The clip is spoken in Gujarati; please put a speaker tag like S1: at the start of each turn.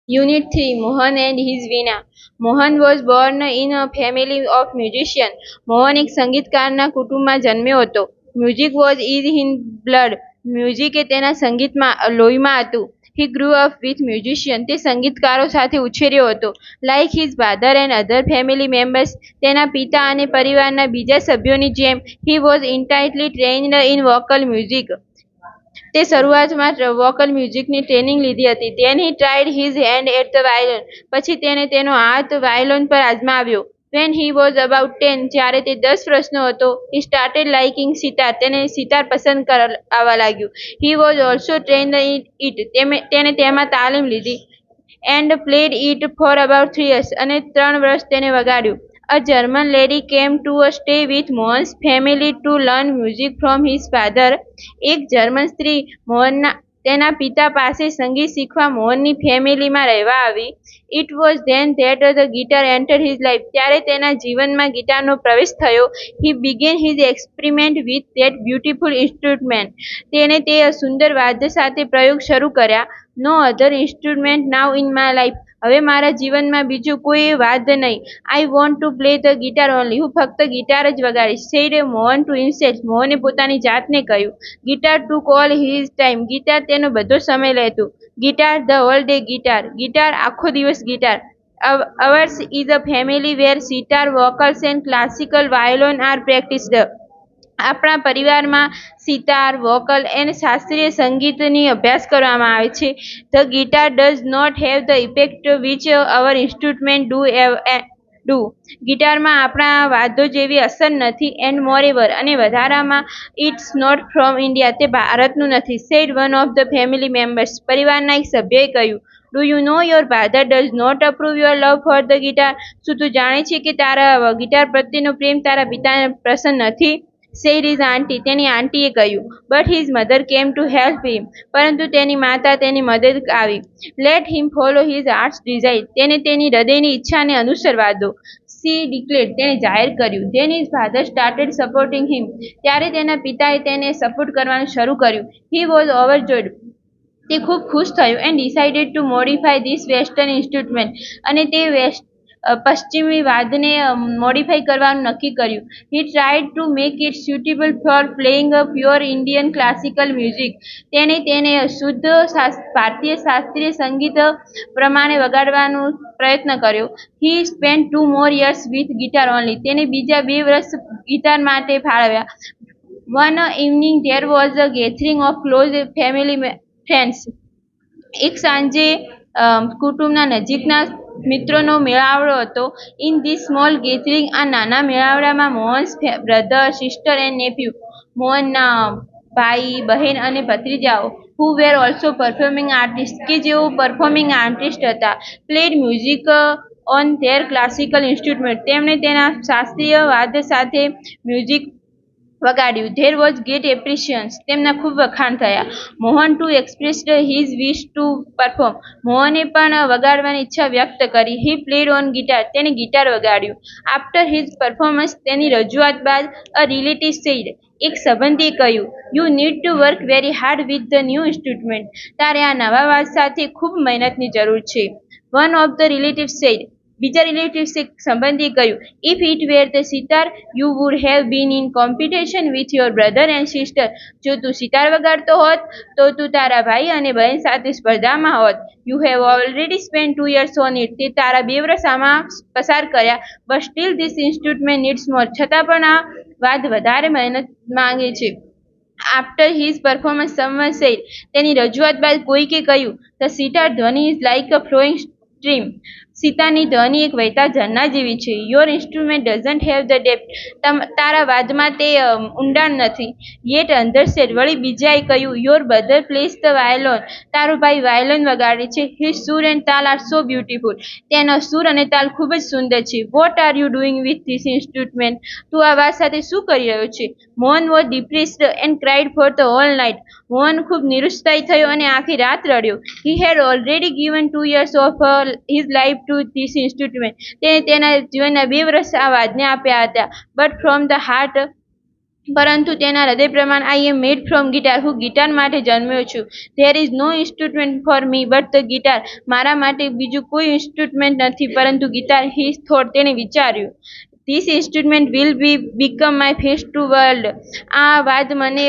S1: Unit 3, Mohan and his Veena. Mohan was born in a family of musicians. Mohan એક સંગીતકારના કુટુંબમાં જન્મ્યો હતો. Music was in his blood. Music એ તેના સંગીતમાં લોહીમાં હતું. He grew up with musicians. તે સંગીતકારો સાથે ઉછેર્યો હતો. Like his father and other family members, તેના પિતા અને પરિવારના બીજા સભ્યોની જેમ, he was intensely trained in vocal music. તે શરૂઆતમાં વોકલ મ્યુઝિકની ટ્રેનિંગ લીધી હતી. Then he tried his hand at the violin. પછી તેણે તેનો હાથ વાયોલિન પર અજમાવ્યો. When he was about 10, જ્યારે તે 10 વર્ષનો હતો, he started liking sitar. તેને સિતાર પસંદ આવવા લાગ્યું. He was also trained in it. તેણે તેમાં તાલીમ લીધી. And played it for about 3 years. અને 3 વર્ષ તેને વગાડ્યું. A German lady came to stay with Mohan's family to learn music from his father. એક જર્મન સ્ત્રી તેના પિતા પાસે સંગીત શીખવા મોહનની ફેમિલીમાં રહેવા આવી. It was then that the guitar entered his life. ત્યારે તેના જીવનમાં ગિટારનો પ્રવેશ થયો. He began his experiment with that beautiful instrument. તેણે તે સુંદર વાદ્ય સાથે પ્રયોગ શરૂ કર્યા. No other instrument now in my life. હવે મારા જીવનમાં બીજું કોઈ વાદ્ય નહીં. I want to play the guitar only. હું ફક્ત ગિટાર જ વગાડીશ. said Mohan to himself. મોહને પોતાની જાતને કહ્યું. Guitar took all his time. Guitar તેનો બધો સમય લેતું. Guitar the whole day guitar. Guitar આખો દિવસ guitar. Ours is a family where sitar, vocals and classical violin are practiced. આપણા પરિવારમાં સિતાર, વોકલ અને શાસ્ત્રીય સંગીતની અભ્યાસ કરવામાં આવે છે. The guitar does not have the effect which our instrument do. ગિટારમાં આપણા વાદ્યો જેવી અસર નથી. And moreover, અને વધારામાં, it's not from India. તે ભારતનું નથી. said one of the family members. પરિવારના એક સભ્યએ કહ્યું. Do you know your father does not approve your love for the guitar? શું તું જાણે છે કે તારા ગિટાર પ્રત્યેનો પ્રેમ તારા પિતાને પસંદ નથી? said his auntie. તેની આંટીએ કહ્યું. But his mother came to help him. પરંતુ તેની માતા તેની મદદ આવી. Let him follow his heart's desire. તેને તેની હૃદયની ઈચ્છાને અનુસરવા દો. She declared. તેણે જાહેર કર્યું. Then his father started supporting him. ત્યારે તેના પિતાએ તેને સપોર્ટ કરવાનું શરૂ કર્યું. He was overjoyed. તે ખૂબ ખુશ થયો. And decided to modify this western instrument. અને તે પશ્ચિમી વાદ્યને મોડિફાઈ કરવાનું નક્કી કર્યું. He tried to make it suitable for playing a pure Indian classical music. તેને શુદ્ધ ભારતીય શાસ્ત્રીય સંગીત પ્રમાણે વગાડવાનો પ્રયત્ન કર્યો. He spent 2 more years with guitar only. તેને બીજા 2 વર્ષ ગિટાર માટે ફાળવ્યા. One evening there was a gathering of close family friends. એક સાંજે કુટુંબના નજીકના મિત્રોનો મેળાવડો હતો. In this small gathering, આ નાના મેળાવડામાં Mohan's brother, sister and nephew, મોહનના ભાઈ, બહેન અને ભત્રીજાઓ, who were also performing artists, કે જેઓ પરફોર્મિંગ આર્ટિસ્ટ હતા, played music on their classical instrument. તેમણે તેના શાસ્ત્રીય વાદ્ય સાથે મ્યુઝિક વગાડ્યું. There was great appreciation. તેમના ખૂબ વખાણ થયા. Mohan too expressed his wish to perform. મોહને પણ વગાડવાની ઈચ્છા વ્યક્ત કરી. He played on guitar. તેણે ગિટાર વગાડ્યું. After his performance, તેની રજૂઆત બાદ, a relative said. એક સંબંધીએ કહ્યું. You need to work very hard with the new instrument. તારે આ નવા વાદ સાથે ખૂબ મહેનતની જરૂર છે. One of the relatives said. બીજા રિલેટિવ્સ સંબંધીએ કહ્યું. If it were the sitar, you would have been in competition with your brother and sister. જો તું સિતાર વગાડતો હોત તો તું તારા ભાઈ અને બહેન સાથે સ્પર્ધામાં હોત. You have already spent 2 years on it. તે તારા 2 વર્ષ આમાં પસાર કર્યા. But still this instrument needs more. છતાં પણ આ વાદ વધારે મહેનત માંગે છે. After his performance, someone said. તેની રજૂઆત બાદ કોઈકે કહ્યું. The sitar ધ્વનિ is like a flowing stream. સિતારની ધ્વનિ એક વહેતા ઝરણા જેવી છે. Your instrument doesn't have the depth. તારા વાદમાં તે ઊંડાણ નથી. Yet another said. વળી બીજાએ કહ્યું. Your brother plays the violin. તારો ભાઈ વાયોલિન વગાડે છે. હિઝ સુર એન્ડ તાલ આર સો બ્યુટીફુલ. તેનો સુર અને તાલ ખૂબ જ સુંદર છે. What are you doing with this instrument. તું આ વાત સાથે શું કરી રહ્યો છે? Mohan was depressed and cried for the whole night. Mohan ખૂબ નિરુત્સાહી થયો અને આખી રાત રડ્યો. He had already given 2 years of his life to this instrument. તેને તેના જીવનના 2 વર્ષ આ વાદને આપ્યા હતા. But from the heart, પરંતુ તેના હૃદય પ્રમાણ I am made from guitar. હું ગિટાર માટે જન્મ્યો છું. There is no instrument for me but the guitar. મારા માટે બીજું કોઈ ઇન્સ્ટ્રુમેન્ટ નથી પરંતુ ગિટાર. He thought. તેણે વિચાર્યું. This instrument will become my face to world. આ વાત મને